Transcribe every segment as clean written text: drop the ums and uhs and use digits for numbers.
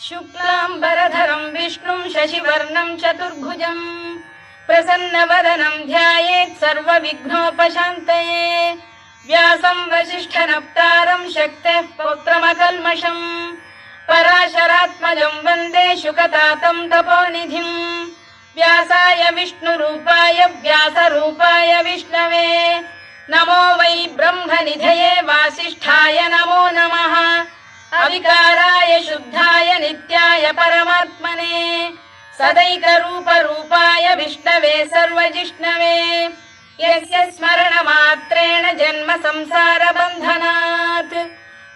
शुक्लाम्बरधरं विष्णुं शशिवर्णं चतुर्भुजं प्रसन्नवदनं ध्यायेत् सर्वविघ्नोपशान्तये। व्यासं वसिष्ठनप्तारं शक्तेः पौत्रमकल्मषं पराशरात्मजं वन्दे शुकतातं तपोनिधिं। व्यासाय विष्णुरूपाय व्यासरूपाय विष्णवे नमो वै ब्रह्मनिधये वासिष्ठाय नमो नमः। अविकाराय शुद्धाय नित्याय परमात्मने सदैकरूपरूपाय विष्णवे सर्वजिष्णवे यस्य स्मरणमात्रेण जन्म संसारबन्धनात्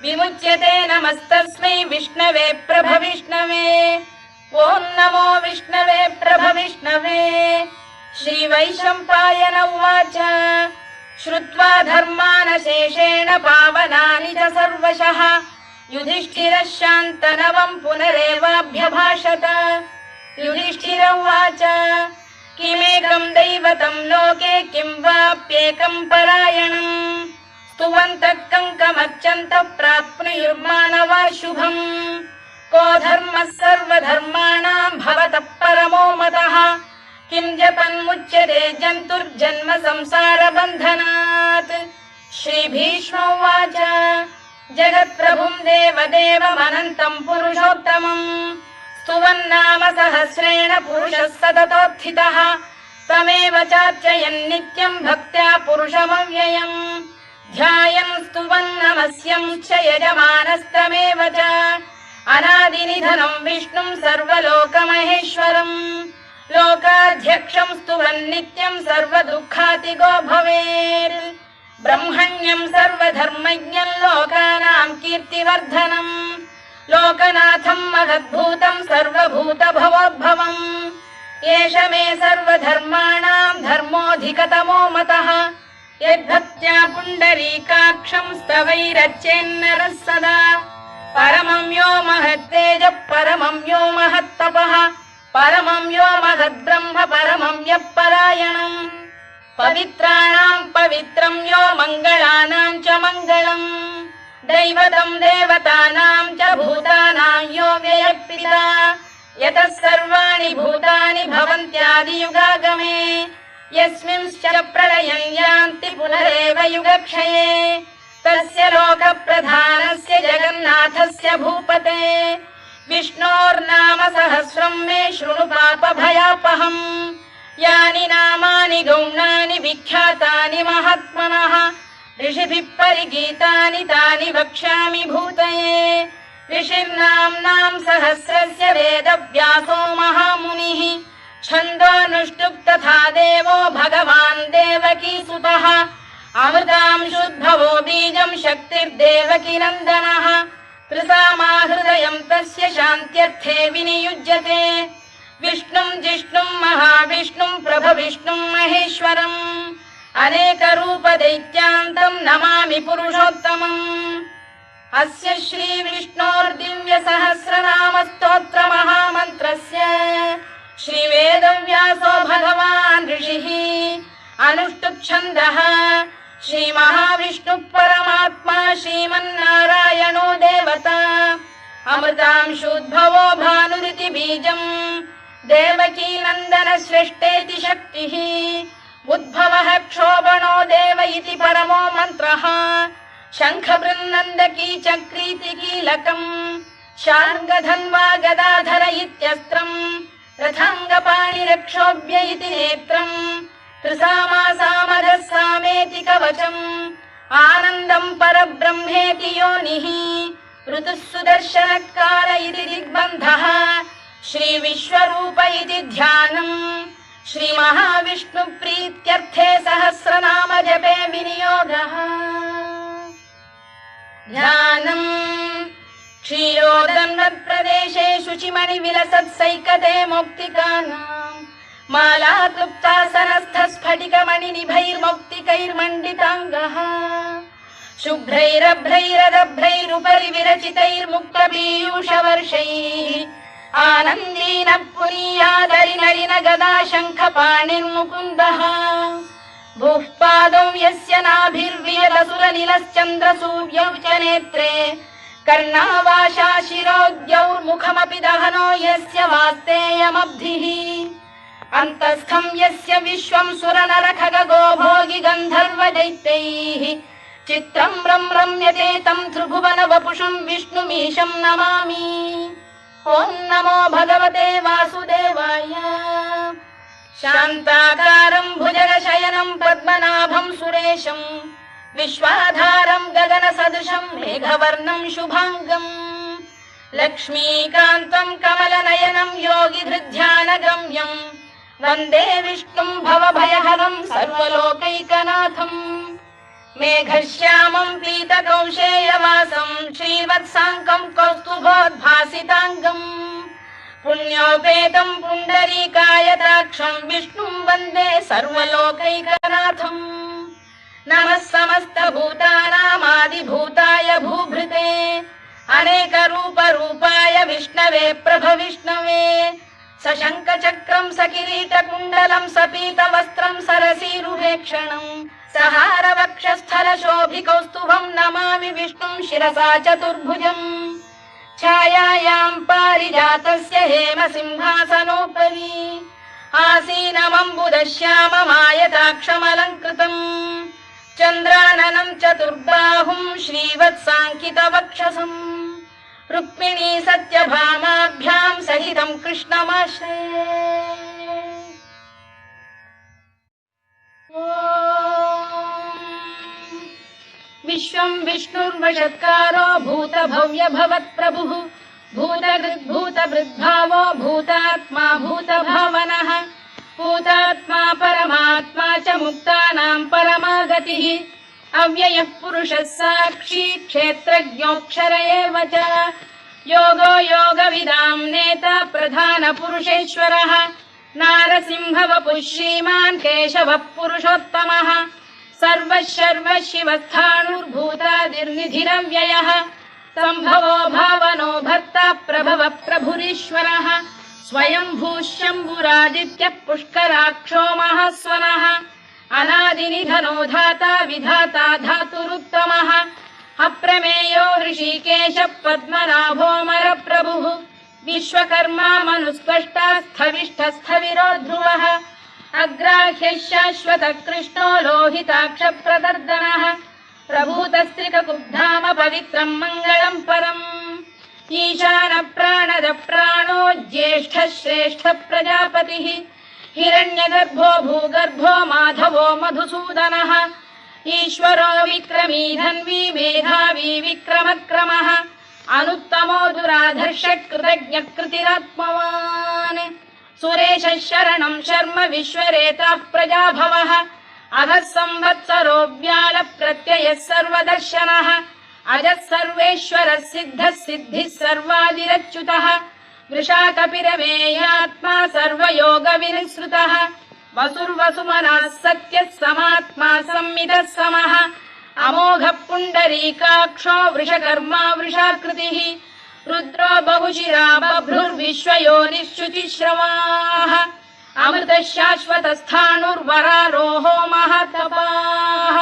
विमुच्यते। नमस्तस्मै विष्णवे प्रभविष्णवे। ॐ नमो विष्णवे प्रभविष्णवे। श्रीवैशम्पायन उवाच श्रुत्वा धर्मानशेषेण पावनानि च सर्वशः युधिष्ठिरः शान्तनवं पुनरेवाभ्यभाषत। युधिष्ठिर उवाच किमेकं दैवतं लोके किं वाप्येकं परायणं स्तुवन्तः कङ्कमर्चन्तः प्राप्नुयुर्मानवा शुभम्। को धर्मः सर्वधर्माणां भवतः परमो मतः किं जपन्मुच्यते जन्तुर्जन्म संसारबन्धनात्। श्रीभीष्म उवाच जगत्प्रभुं देवदेवमनन्तं पुरुषोत्तमं स्तुवन्नाम सहस्रेण पुरुषः सततोत्थितः तमेव चार्चयन् नित्यं भक्त्या पुरुषमव्ययम् ध्यायन् स्तुवन् नमस्यं च यजमानस्तमेव च अनादिनिधनं विष्णुं सर्वलोकमहेश्वरम् लोकाध्यक्षं स्तुवन् नित्यं सर्वदुःखातिगो भवेत्। ब्रह्मण्यं सर्वधर्मज्ञं लोकानां कीर्तिवर्धनम् लोकनाथं महद्भूतं सर्वभूतभवोद्भवम् एष मे सर्वधर्माणां धर्मोऽधिकतमो मतः यद्भक्त्या पुण्डरीकाक्षं स्तवैरच्चेन्नरः सदा परमं यो महत्तेजः परमं यो महत्तपः परमं यो महद्ब्रह्म परमं यः परायणम् पवित्राणां पवित्रं यो मङ्गलानां च मङ्गलम् दैवतं देवतानां च भूतानां यो व्ययः यतः सर्वाणि भूतानि भवन्त्यादियुगागमे यस्मिंश्च प्रलयं यान्ति पुनरेव युगक्षये तस्य लोकप्रधानस्य जगन्नाथस्य भूपते विष्णोर्नाम सहस्रं मे शृणु पापभयापहम् यानि नामानि गौणानि विख्यातानि महात्मनः ऋषिभिः परिगीतानि तानि वक्ष्यामि भूतये। ऋषिर्नाम्नां सहस्रस्य वेदव्यासो महामुनिः छन्दोऽनुष्टुप् तथा देवो भगवान् देवकीसुतः अमृतांशुद्भवो बीजं शक्तिर्देवकीनन्दनः त्रिसामाहृदयं तस्य शान्त्यर्थे विनियुज्यते विष्णुं जिष्णुं महाविष्णुं प्रभविष्णुं महेश्वरम् अनेकरूपदैत्यान्तं नमामि पुरुषोत्तमम्। अस्य श्रीविष्णोर्दिव्यसहस्रनामस्तोत्रमहामन्त्रस्य श्रीवेदव्यासो भगवान् ऋषिः अनुष्टुप्छन्दः श्रीमहाविष्णुः परमात्मा श्रीमन्नारायणो देवता अमृतांशुद्भवो भानुरिति बीजम् देवकीनन्दन श्रेष्ठेति शक्तिः उद्भवः क्षोभणो देव इति परमो मन्त्रः शङ्खबृन्नन्दकी चक्रीति कीलकम् शार्ङ्गधन्वा गदाधर इत्यस्त्रम् रथाङ्गपाणिरक्षोभ्य इति नेत्रम् त्रिसामासामरः सामेति कवचम् आनन्दं परब्रह्मेति योनिः ऋतुः सुदर्शनकाल इति दिग्बन्धः श्रीविश्वरूप इति ध्यानम् श्रीमहाविष्णुप्रीत्यर्थे सहस्रनाम जपे विनियोगः। ध्यानम् क्षीरोदन्वत्प्रदेशे शुचिमणिविलसत्सैकते मौक्तिकानाम् माला क्लुप्तासनस्थस्फटिकमणिनिभैर्मौक्तिकैर्मण्डिताङ्गः शुभ्रैरभ्रैरदभ्रैरुपरि विरचितैर्मुक्तपीयूषवर्षैः आनन्दीन पुरीयादरिनलिन गदा शङ्खपाणिर्मुकुन्दः भूः पादौ यस्य नाभिर्वियदसुरनिलश्चन्द्रसूर्यौ च नेत्रे कर्णावाशा शिरोद्यौर्मुखमपि दहनो यस्य वास्तेयमब्धिः अन्तस्थं यस्य विश्वं सुरनरखगो भोगि गन्धर्वदैत्यैः चित्रं रम्यते तं त्रिभुवन वपुषं विष्णुमीशं नमामि। ॐ नमो भगवते वासुदेवाय। शान्ताकारं भुजगशयनं पद्मनाभं सुरेशं विश्वाधारं गगनसदृशं मेघवर्णं शुभाङ्गम् लक्ष्मीकान्तं कमलनयनं योगिधृध्यानगम्यं वन्दे विष्णुं भवभयहरं सर्वलोकैकनाथम्। मेघश्यामं पीतकौशेयवासं श्रीवत्साङ्कं कौस्तुभोद्भासिताङ्गम् पुण्योपेतं पुण्डरीकायताक्षं विष्णुं वन्दे सर्वलोकैकनाथम्। नमः समस्तभूतानामादिभूताय भूभृते अनेकरूपरूपाय विष्णवे प्रभविष्णवे सशङ्खचक्रं सकिरीटकुण्डलं सपीतवस्त्रं सरसीरुहेक्षणं सहारवक्षस्थलशोभिकौस्तुभं नमामि विष्णुं शिरसा चतुर्भुजम्। छायायां पारिजातस्य हेमसिंहासनोपरि आसीनमम्बुदश्याममायताक्षमलङ्कृतम् चन्द्राननं चतुर्बाहुं श्रीवत्साङ्कितवक्षसम् रुक्मिणी सत्यभामाभ्यां सहितं कृष्णमाश्रये। विश्वं विष्णुर्वषत्कारो भूतभव्य भवत्प्रभुः भूतभृद्भावो भूतात्मा भूतभावनः भूतात्मा परमात्मा च मुक्तानां परमागतिः अव्ययः पुरुषः साक्षी क्षेत्रज्ञोऽक्षर एव च योगो योगविदां नेता प्रधानपुरुषेश्वरः नारसिंहवपुः श्रीमान् केशवः पुरुषोत्तमः सर्वः शर्वः शिवस्थाणुर्भूतादिर्निधिरव्ययः सम्भवो भावनो भर्ता प्रभवः प्रभुरीश्वरः स्वयंभूः शम्भुरादित्यः पुष्कराक्षो महास्वनः अनादिनिधनो धाता विधाता धातुरुत्तमः अप्रमेयो ऋषिकेशः पद्मनाभोऽमरप्रभुः विश्वकर्मा मनुस्पष्टा स्थविष्ठस्थविरो ध्रुवः अग्राह्यः शाश्वतः कृष्णो लोहिताक्षप्रदर्दनः प्रभूतस्त्रिककुब्धाम पवित्रं मङ्गलं परम् ईशानप्राणदः प्राणो ज्येष्ठः श्रेष्ठः प्रजापतिः हिरण्यगर्भो भूगर्भो माधवो मधुसूदनः ईश्वरो विक्रमी धन्वी मेधावी विक्रमक्रमः अनुत्तमो दुराधर्षः कृतज्ञः कृतिरात्मवान् सुरेशः शरणं शर्म विश्वरेताः प्रजाभवः अगः संवत्सरो व्यालप्रत्ययः सर्वदर्शनः अजः सर्वेश्वरः सिद्धः सिद्धिः सर्वादिरच्युतः वृषाकपिरमेयात्मा सर्वयोगविनिसृतः वसुर्वसुमनः सत्यः समात्मा संमितः समः अमोघः पुण्डरीकाक्षो वृषकर्मा वृषाकृतिः रुद्रो बहुशिरा बभ्रुर्विश्वयोनिश्रुतिश्रवाः अमृतः शाश्वतस्थाणुर्वरारोहो महातपाः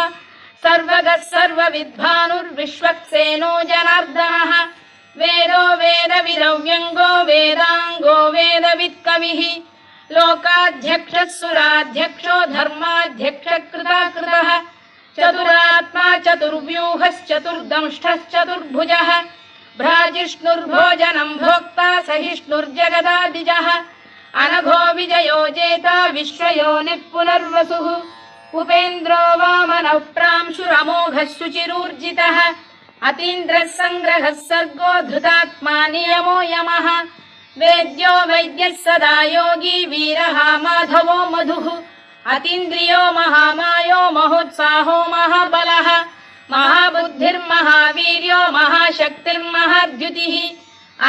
सर्वगः सर्वविद्भानुर्विश्वक्सेनो जनार्दनः वेदो वेदविदव्यङ्गो वेदाङ्गो वेदवित्कविः लोकाध्यक्षः सुराध्यक्षो धर्माध्यक्षः कृताकृतः चतुरात्मा चतुर्व्यूहश्चतुर्दंष्टश्चतुर्भुजः भ्राजिष्णुर्भोजनं भोक्ता सहिष्णुर्जगदादिजः अनघो विजयो जेता विश्वयोनिः पुनर्वसुः उपेन्द्रो वामनः प्रांशुरमोघः शुचिरूर्जितः अतीन्द्रः सङ्ग्रहः सर्गो धृतात्मा नियमो यमः वेद्यो वैद्यः सदा योगी वीरः माधवो मधुः अतीन्द्रियो महामायो महोत्साहो महाबलः महाबुद्धिर्महावीर्यो महाशक्तिर्महाद्युतिः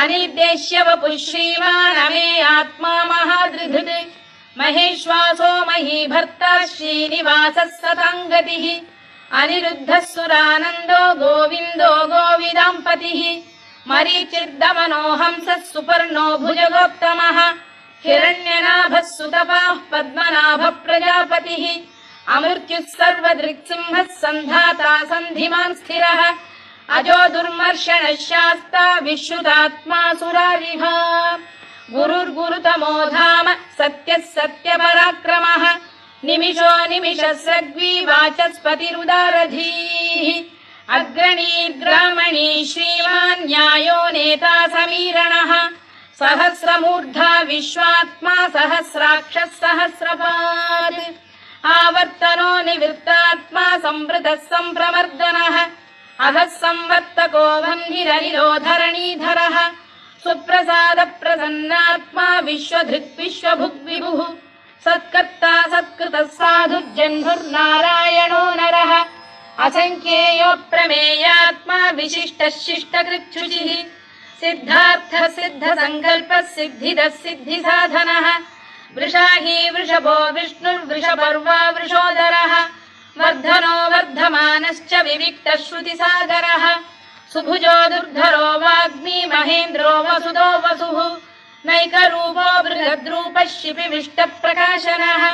अनिर्देश्य वपुः श्रीमान् अमे आत्मा महाधृधृत् महेश्वासो महीभर्ता श्रीनिवासः सताङ्गतिः अनिरुद्धः सुरानन्दो गोविन्दो गोविदाम्पतिः मरीचिर्दमनो हंसः सुपर्णो भुजगोत्तमः हिरण्यनाभः सुतपाः पद्मनाभः प्रजापतिः अमृत्युः सर्वदृक्सिंहः सन्धाता सन्धिमान् स्थिरः अजो दुर्मर्षणः शास्ता विश्रुतात्मा सुरारिः गुरुर्गुरुतमो धाम सत्यः सत्यपराक्रमः निमिषो निमिषस्रग्वी वाचस्पतिरुदारधीः अग्रणीर्ग्रामणी श्रीमान् न्यायो नेता समीरणः सहस्रमूर्धा विश्वात्मा सहस्राक्षः सहस्रपात् आवर्तनो निवृत्तात्मा संवृतः सम्प्रमर्दनः अधः संवर्तको वह्निरनिरो धरणीधरः सुप्रसाद प्रसन्नात्मा विश्वधृक् विश्वभुग्विभुः सत्कर्ता सत्कृतः साधुर्जह्नुर्नारायणो नरः असंख्येयो प्रमेयात्मा विशिष्टः शिष्टकृच्छुचिः सिद्धार्थः सिद्धसङ्कल्पः सिद्धिदः सिद्धिसाधनः वृषाही वृषभो विष्णुर्वृषपर्वा वृषोदरः वर्धनो वर्धमानश्च विविक्तः श्रुतिसागरः सुभुजो दुर्धरो वाग्मी महेन्द्रो वसुदो वसुः नैकरूपो बृहद्रूपः शिपिविष्टप्रकाशनः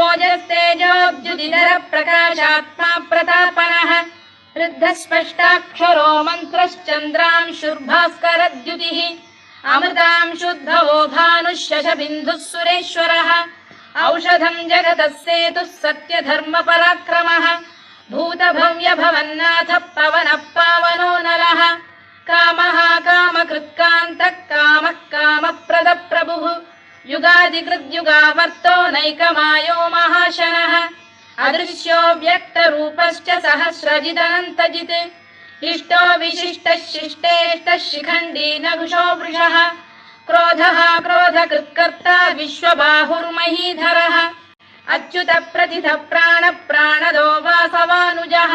ओजस्तेजोद्युतिधरः प्रकाशात्मा प्रतापनः ऋद्धस्पष्टाक्षरो मन्त्रश्चन्द्रांशुर्भास्करद्युतिः अमृतांशुद्धवो भानुः शशबिन्दुः सुरेश्वरः औषधम् जगतः सेतुः सत्यधर्मपराक्रमः भूतभव्यभवन्नाथः पवनः पावनो नरः कामः कामकृत्कान्तः कामः कामप्रदप्रभुः युगादिकृद्युगावर्तो नैकमायो महाशनः अदृश्यो व्यक्तरूपश्च सहस्रजिदनन्तजित् इष्टो विशिष्टः शिष्टेष्टः शिखण्डी नघुषो वृषः क्रोधः क्रोधकृत्कर्ता विश्वबाहुर्महीधरः अच्युतः प्रतिथः प्राणदो वासवानुजः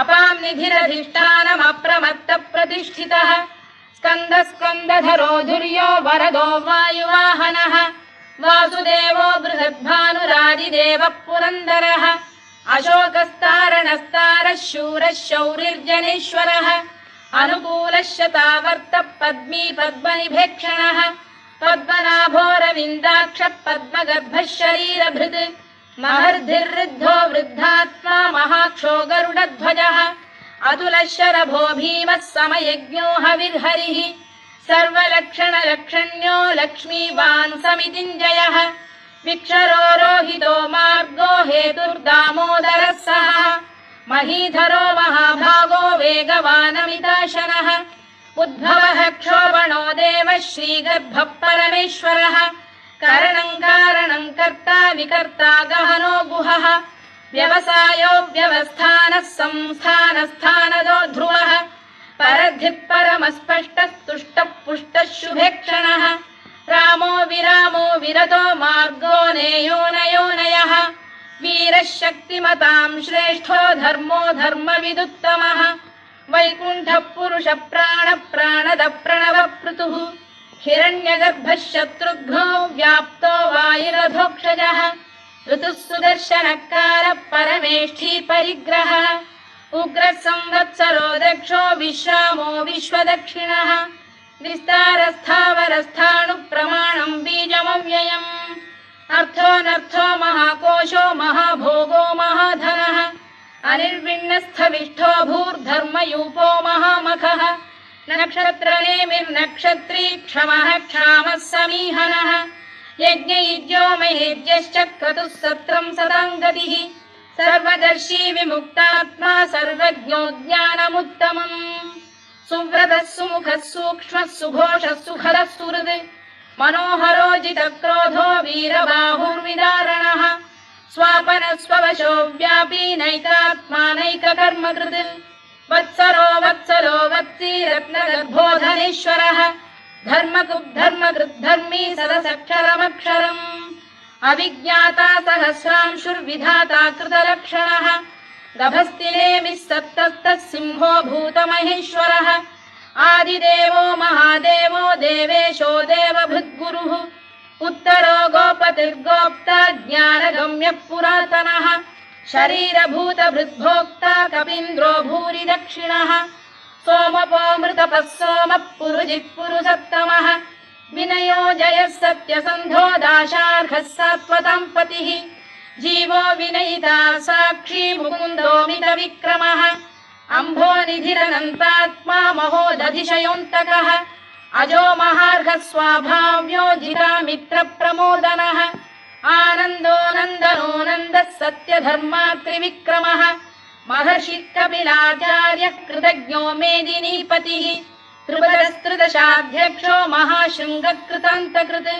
अपां निधिरधिष्ठानमप्रमत्तः प्रतिष्ठितः स्कन्दधरो धुर्यो वरदो वायुवाहनः वासुदेवो बृहद्भानुरादिदेवः पुरन्दरः अशोकस्तारणस्तारः शूरः शौरिर्जनेश्वरः अनुकूलः शतावर्तः पद्मी पद्मनिभेक्षणः पद्मनाभोरविन्दाक्षः पद्मगर्भः शरीरभृत् महर्धिर्वृद्धो वृद्धात्मा महाक्षो गरुडध्वजः अतुलः शरभो भीमः समयज्ञो हविर्हरिः सर्वलक्षणलक्षण्यो लक्ष्मीवान् समितिञ्जयः विक्षरो रोहितो मार्गो हेतुर्दामोदरः सः महीधरो महाभागो वेगवानमिताशनः उद्भवः क्षोभणो देवः श्रीगर्भः परमेश्वरः करणम् कारणम् कर्ता विकर्ता गहनो गुहः व्यवसायो व्यवस्थानः संस्थानस्थानदो ध्रुवः परद्धिः परमस्पष्टः तुष्टः पुष्टः शुभेक्षणः रामो विरामो विरतो मार्गो नेयोनयोनयः वीरः शक्तिमताम् श्रेष्ठो धर्मो धर्मविदुत्तमः वैकुण्ठः पुरुषः प्राणदः प्रणवपृतुः हिरण्यगर्भः शत्रुघ्नो व्याप्तो वायुरधोक्षजः ऋतुः सुदर्शनकारः परमेष्ठी परिग्रहः उग्रः संवत्सरो दक्षो विश्रामो विश्वदक्षिणः विस्तारस्थावरस्थाणुः प्रमाणम् बीजमव्ययम् अर्थोऽनर्थो महाकोशो महाभोगो महाधनः अनिर्विण्णस्थविष्ठो भूर्धर्मयूपो महामखः नक्षत्रनेमिर्नक्षत्री क्षमः क्षामः समीहनः यज्ञयुज्यो महेज्यश्च क्रतुः सत्रम् सदाम् गतिः सर्वदर्शी विमुक्तात्मा सर्वज्ञो ज्ञानमुत्तमम् सुव्रतः सुमुखः सूक्ष्मः सुघोषः सुखदः सुहृद् मनोहरो जितक्रोधो वीरबाहुर्विदारणः स्वापनः स्ववशो व्यापी नैकात्मा नैककर्मकृत् वत्सलो वत्सी रत्नगर्भोधनेश्वरः धर्मकृद्धर्मी सदसक्षरमक्षरम् अविज्ञाता सहस्रांशुर्विधाता कृतलक्षणः गभस्तिनेमिः सप्तस्तः सिंहो भूतमहेश्वरः आदिदेवो महादेवो देवेशो देवभृद्गुरुः उत्तरो गोपतिर्गोप्ता ज्ञानगम्यः पुरातनः शरीरभूतभृद्भोक्ता कपीन्द्रो भूरि दक्षिणः सोमपोऽमृतपः सोमः पुरुजिः पुरुषत्तमः विनयो जयः सत्यसन्धो दाशार्हः सात्वताम् पतिः जीवो विनयिता साक्षी मुकुन्दो मितविक्रमः अम्भोनिधिरनन्तात्मा महोदधिशयोऽन्तकः अजो महार्घः स्वाभाव्यो जितामित्रप्रमोदनः आनन्दो नन्दनो नन्दः सत्यधर्मा त्रिविक्रमः महर्षि कपिलाचार्यः कृतज्ञो मेदिनीपतिः त्रिपदस्त्रिदशाध्यक्षो महाशृङ्गकृतान्तकृत्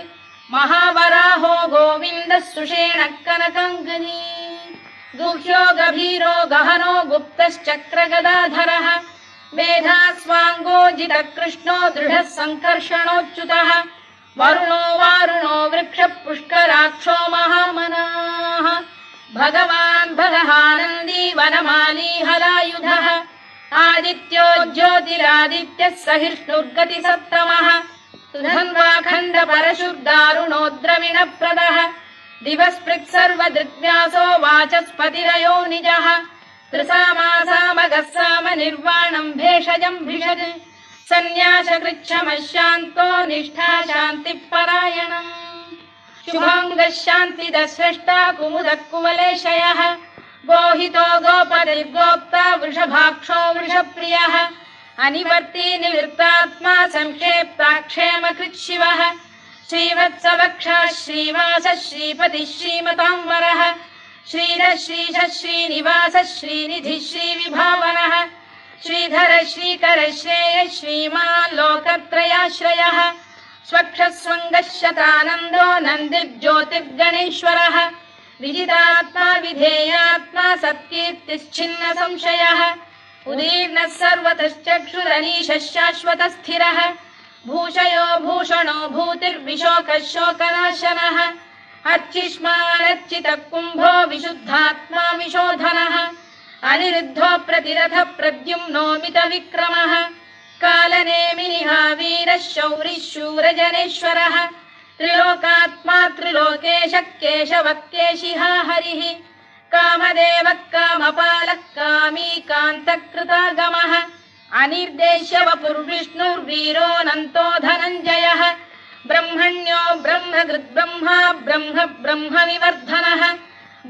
महावराहो गोविन्दः सुषेणः कनकाङ्गनी गुह्यो गभीरो गहनो गुप्तश्चक्रगदाधरः मेधास्वाङ्गो जितकृष्णो दृढः सङ्कर्षणोच्युतः वरुणो वारुणो वृक्षः पुष्कराक्षो महामनाः भगवान् भगहानन्दी वनमाली हलायुधः आदित्यो ज्योतिरादित्यः सहिष्णुर्गतिसत्तमः सुधन्वाखण्ड परशुर्दारुणो द्रविणप्रदः दिवस्पृक् सर्वदृग्व्यासो वाचस्पतिरयो निजः त्रिसामासामगः साम निर्वाणम् भेषजम् भिषज सन्न्यासकृच्छमः शान्तो निष्ठा शान्तिः परायणम् शुभाङ्गः शान्तिदः स्रष्टा कुमुदः कुवलेशयः गोहितो गोपतिर्गोप्ता वृषभाक्षो वृषप्रियः अनिवर्ती निवृत्तात्मा संक्षेप्ताक्षेमकृच्छिवः श्रीवत्सवक्षः श्रीवासः श्रीपतिः श्रीमताम्बरः श्रीधः श्रीशः श्रीनिवासः श्रीनिधिः श्रीविभावनः श्रीधर श्रीकर श्रेयः श्रीमान् लोकत्रयाश्रयः स्वक्षः स्वङ्गः शतानन्दो नन्दिर्ज्योतिर्गणेश्वरः विजितात्मा विधेयात्मा सत्कीर्तिश्चिन्न संशयः उदीर्णः सर्वतश्चक्षुरनीशः शाश्वतस्थिरः भूषयो भूषणो भूतिर्विशोकः शोकनाशनः अर्चिष्मानर्चितः कुम्भो विशुद्धात्मा विशोधनः अनिरुद्धो प्रतिरथः प्रद्युम्नो मितविक्रमः कालनेमिनिः वीरः शौरिः शूरजनेश्वरः त्रिलोकात्मा त्रिलोकेशः केशवः केशिहा हरिः कामदेवः कामपालः कामी कान्तकृतागमः अनिर्देश्य वपुर्विष्णुर्वीरोऽनन्तो धनञ्जयः ब्रह्मण्यो ब्रह्मकृद्ब्रह्मा ब्रह्म ब्रह्मविवर्धनः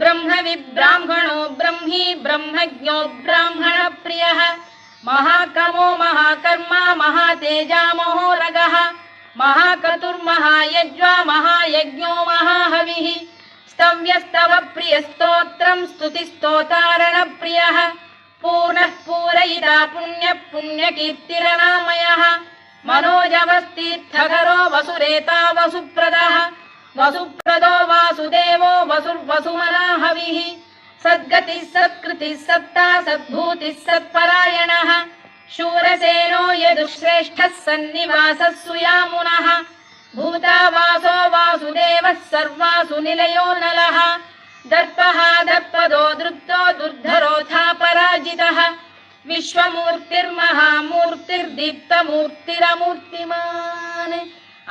ब्रह्मविब्राह्मणो ब्रह्मी ब्रह्मज्ञो ब्राह्मणप्रियः महाकमो महाकर्मा महातेजा महोरगः महाक्रतुर्महायज्वा महायज्ञो महाहविः स्तव्यस्तव प्रियस्तोत्रम् स्तुतिस्तोतारणप्रियः पूर्णः पूरयिता पुण्यः पुण्यकीर्तिरनामयः मनोजवस्तीर्थकरो वसुरेता वसुप्रदः वसुप्रदो वासुदेवो वसुर्वसुमनाहविः सद्गतिः सत्कृतिः सत्ता सद्भूतिः सत्परायणः शूरसेनो यदुश्रेष्ठः सन्निवासः सुयामुनः भूतावासो वासुदेवः सर्वासु निलयो नलः दर्पः दर्पदो दृप्तो दुर्धरोऽथा पराजितः विश्वमूर्तिर्महामूर्तिर्दीप्तमूर्तिरमूर्तिमान्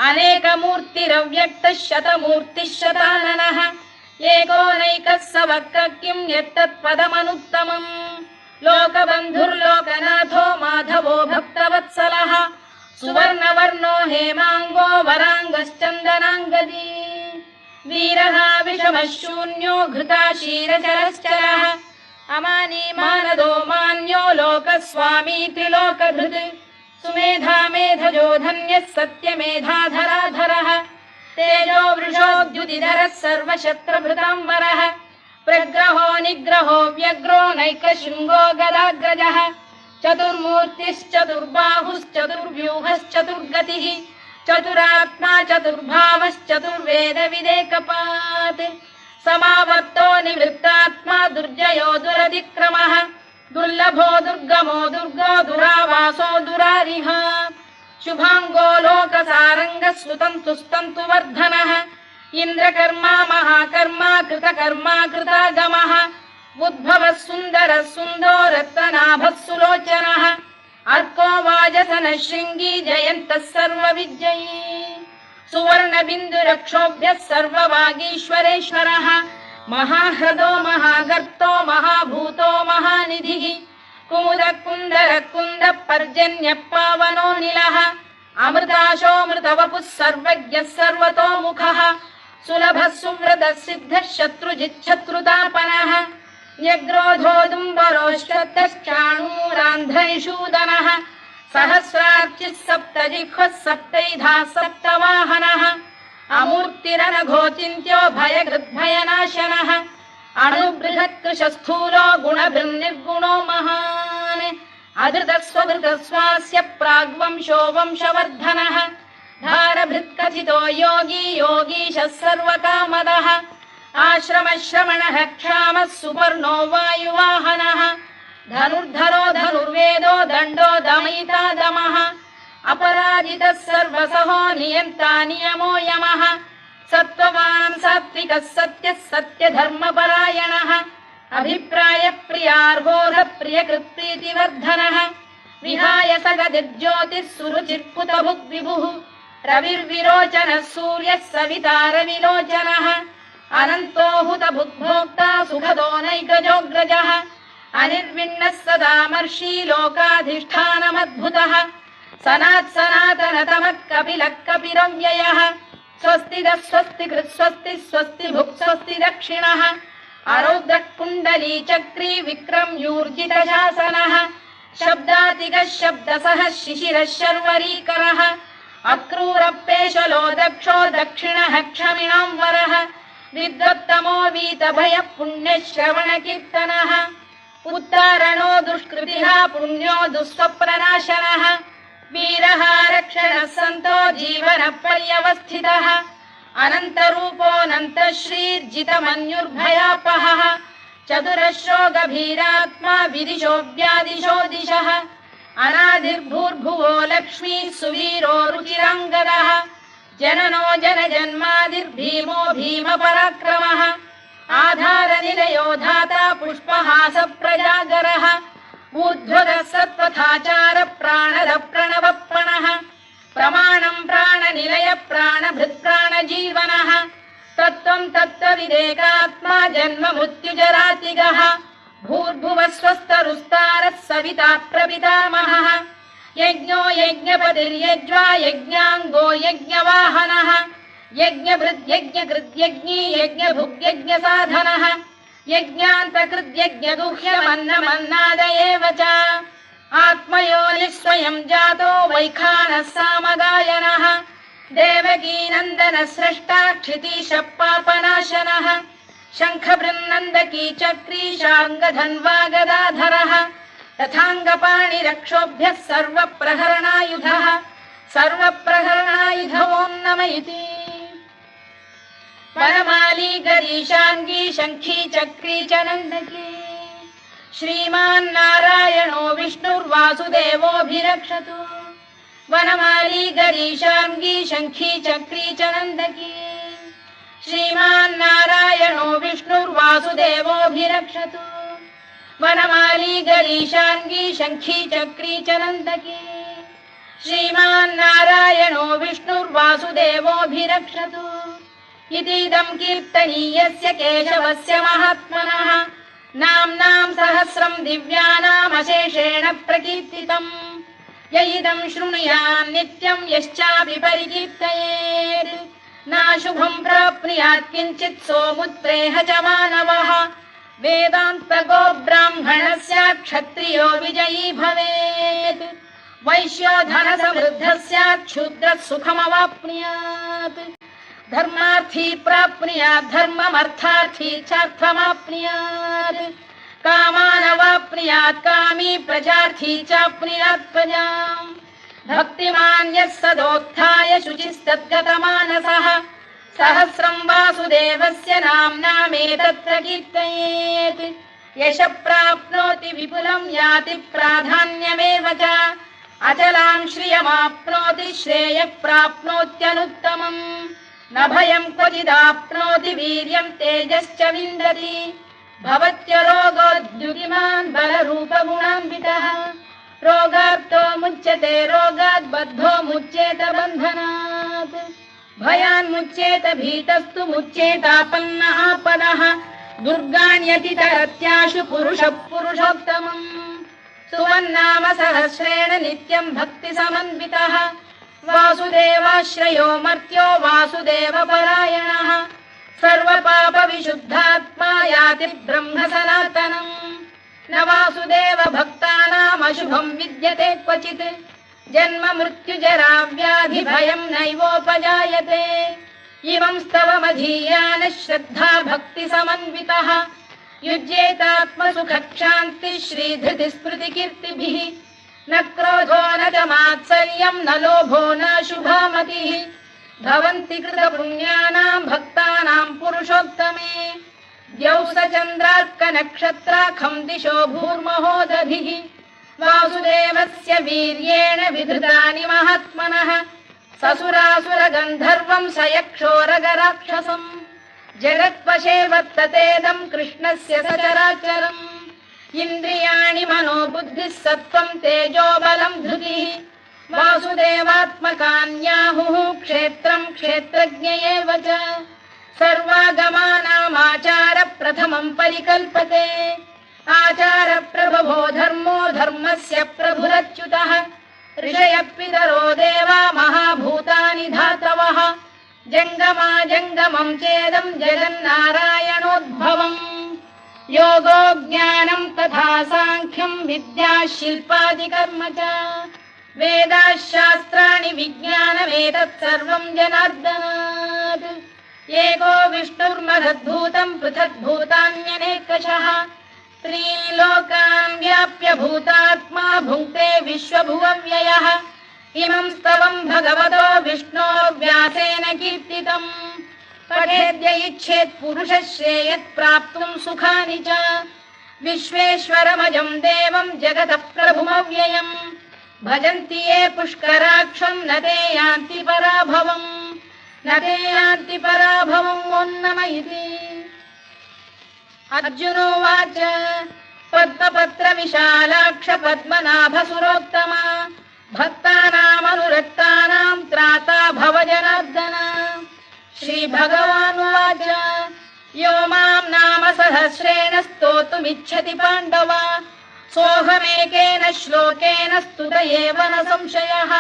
अनेकमूर्तिरव्यक्तः शतमूर्तिः शताननः एकोनैकः स वक्र किम् यत्तत्पदमनुत्तमम् लोकबन्धुर्लोकनाथो माधवो भक्तवत्सलः सुवर्णवर्णो हेमाङ्गो वराङ्गश्चन्दनाङ्गदी वीरः विषमः शून्यो घृताशीरचरश्चरः अमानी मानदो मान्यो लोकस्वामी त्रिलोकधृत् सुमेधा मेधजो धन्यः सत्यमेधाधराधरः तेजो वृषोद्युतिधरः सर्वशस्त्रभृताम्बरः प्रग्रहो निग्रहो व्यग्रो नैकशृङ्गो गदाग्रजः चतुर्मूर्तिश्चतुर्बाहुश्चतुर्व्यूहश्चतुर्गतिः चतुरात्मा चतुर्भावश्चतुर्वेदविदेकपात् समावर्तो निवृत्तात्मा दुर्जयो दुरतिक्रमः दुर्लभो दुर्गमो दुर्गो दुरावासो दुरारिः शुभाङ्गो लोकसारङ्गः सुतन्तुस्तन्तु वर्धनः इन्द्रकर्मा महाकर्मा कृतकर्मा कृतागमः उद्भवः सुन्दरः सुन्दो रत्ननाभः सुलोचनः अर्को वाजसनः शृङ्गी जयन्तः सर्वविजयी सुवर्णबिन्दुरक्षोभ्यः सर्ववागीश्वरेश्वरः महाह्रदो महागर्तो महाभूतो महानिधिः कुमुदः कुन्दरः कुन्दः पर्जन्यः पावनो निलः अमृताशोऽमृतवपुः सर्वज्ञः सर्वतोमुखः सुलभः सुव्रतः सिद्धः शत्रुजिच्छत्रुतापनः न्यग्रोधोदुम्बरोश्वत्तश्चाणूरा सप्तान्ध्रैषूदनः सहस्रार्चिः सप्तजिह्वः सप्तैधा सप्तवाहनः अमूर्तिरनघोचिन्त्यो भयकृद्भयनाशनः अणुबृहत्कृशस्थूलो गुणभिर्निर्गुणो महान् अधृतस्वधृतस्वास्य प्राग्वंशो वंशवर्धनः धारभृत्कथितो योगी योगीशः सर्वकामदः आश्रमश्रमणः क्षामः सुपर्णो वायुवाहनः धनुर्धरो धनुर्वेदो दण्डो दमयिता दमः अपराजितः सर्वसहो नियन्ता नियमो यमः सत्त्ववान् सात्विकः सत्यः सत्यधर्मपरायणः अभिप्रायप्रियार्होः प्रियकृत्प्रीतिवर्धनः विहाय सगदिर्ज्योतिः सुरुचिर्कुतभुग्विभुः रविर्विरोचनः सूर्यः सवितारविलोचनः अनन्तो हुतभुग्भोक्ता सुखदो नैकजोऽग्रजः अनिर्विण्णः सदामर्षी लोकाधिष्ठानमद्भुतः सनातनतमः कपिलः कपिरव्ययः स्वस्तिदः स्वस्तिकृत् स्वस्ति स्वस्ति भुक् स्वस्ति दक्षिणः आरौद्रः कुण्डली चक्री विक्रम्यूर्जितशासनः शब्दातिगः शब्दसः शिशिरः शर्वरीकरः अक्रूरपेशलो दक्षो दक्षिणः क्षमिणां वरः विद्वत्तमो वीतभयः पुण्यश्रवणकीर्तनः उत्तारणो दुष्कृतिः पुण्यो दुःस्वप्ननाशनः वीरः रक्षणः सन्तो जीवनपर्यवस्थितः अनन्तरूपोऽनन्तश्रीर्जितमन्युर्भयापहः चतुरश्रो गभीरात्मा विदिशो व्यादिशो दिशः अनादिर्भूर्भुवो लक्ष्मी सुवीरो रुचिराङ्गदः जननो जनजन्मादिर्भीमो भीमपराक्रमः आधारनिलयो धाता पुष्पहास प्रजागरः ऊर्ध्वगः सत्पथाचार प्राणद प्रणवप्रणः प्रमाणं प्राणनिलय प्राणभृत् प्राणजीवनः तत्त्वं तत्त्वविदेकात्मा जन्म मृत्युजरातिगः भूर्भुवः स्वस्तरुस्तारः सविता प्रपितामहः यज्ञो यज्ञपतिर्यज्वा यज्ञाङ्गो यज्ञवाहनः यज्ञभृद्यज्ञकृद्यज्ञी यज्ञभुग्यज्ञसाधनः यज्ञान्तकृद्यज्ञगुह्यमन्नमन्नाद एव च आत्मयोनिः स्वयं जातो वैखानः सामगायनः देवकीनन्दनः स्रष्टा क्षितीशः पापनाशनः शङ्खबृन्नन्दकी चक्री शार्ङ्गधन्वा गदाधरः तथाङ्गपाणिरक्षोभ्यः सर्वप्रहरणायुधः सर्वप्रहरणायुधवो नम इति वनमाली गरीशाङ्गी शङ्खी चक्री च नन्दकी श्रीमान्नारायणो विष्णुर्वासुदेवोऽभिरक्षतु वनमाली गरीशाङ्गी शङ्खी चक्री च नन्दकी श्रीमान्नारायणो विष्णुर्वासुदेवोऽभिरक्षतु वनमाली गरीशाङ्गी शङ्खी चक्री च नन्दकी श्रीमान्नारायणो विष्णुर्वासुदेवोऽभिरक्षतु इतीदं कीर्तनीयस्य केशवस्य महात्मनः नाम्नां सहस्रं दिव्यानामशेषेण प्रकीर्तितम् य इदं शृणुयान् नित्यं यश्चापि परिकीर्तयेत् नाशुभं प्राप्नुयात् किञ्चित् सोमुत्प्रेह च मानवः वेदान्तगो ब्राह्मणस्य क्षत्रियो विजयी भवेत् वैश्यो धनसमृद्धः स्यात् क्षुद्रः सुखमवाप्नुयात् धर्मार्थी प्राप्नुयात् धर्ममर्थार्थी चार्थमाप्नुयात् कामानवाप्नुयात् कामी प्रजार्थी चाप्नुयात् प्रजाम् भक्तिमान् यः सदोत्थाय शुचिस्तद्गतमानसः सहस्रं वासुदेवस्य नाम्नामेतत्र कीर्तयेत् यशः प्राप्नोति विपुलं याति प्राधान्यमेव च अचलां श्रियमाप्नोति श्रेयः प्राप्नोत्यनुत्तमम् न भयं क्वचिदाप्नोति वीर्यं तेजश्च विन्दति भवत्य रोगोद्युतिमान् बलरूपगुणान्वितः रोगार्तो मुच्यते रोगात् बद्धो मुच्येत बन्धनात् भयान्मुच्येत भीतस्तु मुच्येतापन्न आपदः दुर्गाण्यतितरत्याशु पुरुषः पुरुषोत्तमम् सुवन्नाम सहस्रेण नित्यं भक्तिसमन्वितः वासुदेवाश्रयो मर्त्यो वासुदेवपरायणः सर्वपापविशुद्धात्मा याति ब्रह्म सनातनम् न वासुदेव भक्तानामशुभ कदाचित् जन्म मृत्युजरा व्याधि भयं नैवोपजायते इमं स्तवमधीयानः श्रद्धा भक्ति समन्वितः युज्येतात्मसुखक्षान्तिः श्रीधृतिस्मृतिकीर्तिभिः न क्रोधो न च मात्सर्यं न लोभो न शुभामतिः भवन्ति कृतपुण्यानां भक्तानां पुरुषोत्तमे द्यौसचन्द्रार्कनक्षत्राखं दिशो भूर्महोदधिः वासुदेवस्य वीर्येण विधृतानि महात्मनः ससुरासुरगन्धर्वं स यक्षोरगराक्षसम् जगत्वशे वर्ततेदं कृष्णस्य सचराचरम् इन्द्रियाणि मनो बुद्धिः सत्त्वं तेजो बलं धृतिः वासुदेवात्मकान्याहुः क्षेत्रं क्षेत्रज्ञ एव च सर्वागमानामाचार प्रथमं परिकल्पते आचार प्रभवो धर्मो धर्मस्य प्रभुरच्युतः ऋषयः पितरो देवा महाभूतानि धातवः जङ्गमा जङ्गमं चेदं जगन्नारायणोद्भवम् योगो ज्ञानं तथा साङ्ख्यं विद्या शिल्पादिकर्म च वेदाः शास्त्राणि विज्ञानमेतत् सर्वं जनार्दनात् एको विष्णुर्महद्भूतं पृथग्भूतान्यनेकशः त्रीन् लोकान् व्याप्य भूतात्मा भुङ्क्ते विश्वभुवव्ययः इमं स्तवं भगवतो विष्णोर्व्यासेन कीर्तितम् पठेद्य इच्छेत् पुरुषः श्रेयत् प्राप्तुं सुखानि च विश्वेश्वरमजं देवं जगतः प्रभुमव्ययम् भजन्ति ये पुष्कराक्षं न ते यान्ति पराभवम् न ते यान्ति पराभवम् ओन्नम इति अर्जुनोवाच पद्मपत्र विशालाक्ष पद्मनाभ सुरोत्तमा भक्तानामनुरक्तानां त्राता भव जनार्दन श्रीभगवानुवाच यो मां नाम सहस्रेण स्तोतुमिच्छति पाण्डव सोऽहमेकेन श्लोकेन स्तुत एव न संशयः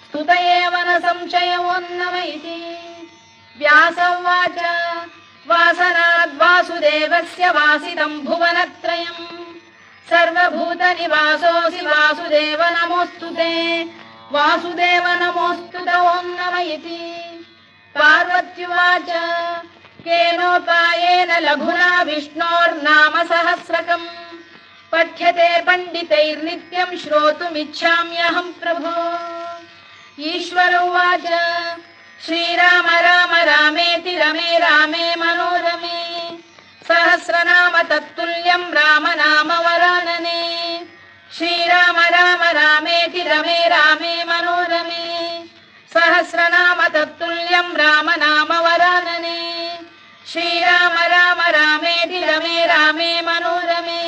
स्तुत एव न संशयोऽन्नम इति व्यास उवाच वासनाद् वासुदेवस्य वासितं भुवनत्रयम् सर्वभूतनिवासोऽसि वासुदेव नमोऽस्तु ते वासुदेव नमोऽस्तु ते ओन्नम इति पार्वत्युवाच केनोपायेन लघुना विष्णोर्नाम सहस्रकम् पठ्यते पण्डितैर्नित्यं श्रोतुमिच्छाम्यहं प्रभो ईश्वर उवाच श्रीराम राम रामेति रमे रामे मनोरमे सहस्रनाम तत्तुल्यं राम नाम वरानने श्रीराम राम रामेति रमे रामे मनोरमे सहस्रनाम तत्तुल्यं राम नाम वरानने श्रीराम राम रामेति रमे रामे मनोरमे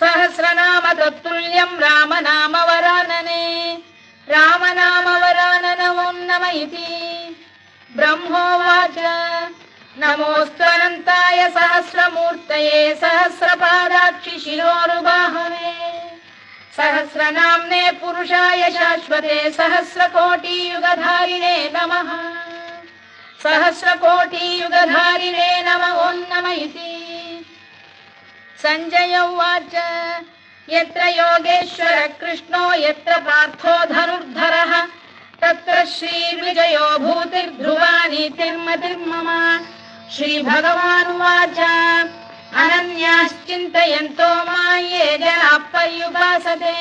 सहस्रनाम तत्तुल्यं राम नाम वरानने राम नाम वरानन ओन्नम इति ब्रह्मोवाच नमोऽस्त्वनन्ताय सहस्रमूर्तये सहस्रपादाक्षि शिरोरुबाहवे सहस्रनाम्ने पुरुषाय शाश्वते सहस्रकोटियुगधारिणे नमः सहस्रकोटियुगधारिणे नमः ओन्नम इति सञ्जय उवाच यत्र योगेश्वर कृष्णो यत्र पार्थो धनुर्धरः तत्र श्रीर्विजयो भूतिर्ध्रुवा नीतिर्मतिर्मम श्रीभगवानुवाच अनन्याश्चिन्तयन्तो मां ये जनाः पर्युपासते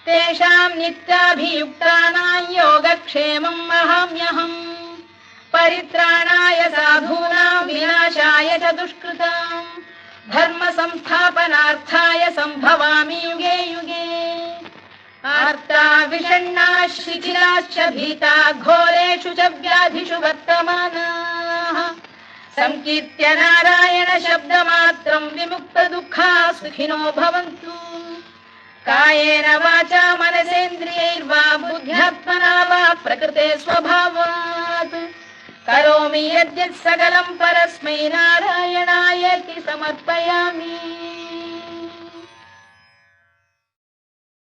तेषां नित्याभियुक्तानां योगक्षेमं वहाम्यहम् परित्राणाय साधूनां विनाशाय च दुष्कृतां धर्म संस्थापनार्थाय सम्भवामि युगे युगे आर्ता विषण्णाः शिथिलाश्च भीता घोरेषु च व्याधिषु वर्तमानाः संकीर्त्य नारायण शब्दमात्रं विमुक्तदुःखाः सुखिनो भवन्तु कायेन वाचा मनसेन्द्रियैर्वा बुद्ध्यात्मना वा प्रकृते स्वभावात् करोमि यद्यत् सकलं परस्मै नारायणायेति समर्पयामि।